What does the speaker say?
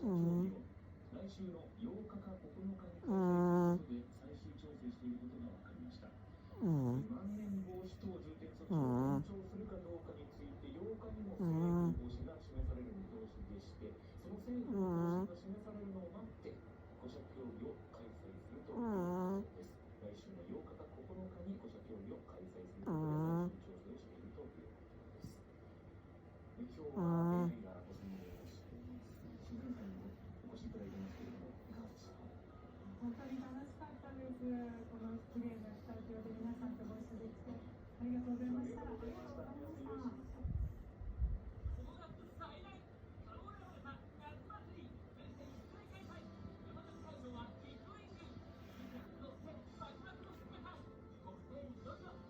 うん。来週の8日か9日にうん。で最終調整していることが分かりました。うん。まん延防止等重点措置うを延ん。長するかどうかについて8日にもう政府のん。方針が示される見通しでして、その政府うの方針ん。が示されるのを待って5者協議を開催するといううん。ことです。来週の8日か9日に5者協議を開催するうことでん。最終調整をしているということです。今日うは ん。 AI がご専門でいらっしゃいます新谷さんにお越しいただいてますけれども、いかがでしたか？本当に楽しかったです。この綺麗なスタジオで皆さんとご一緒できてありがとうございました。ありがとうございました。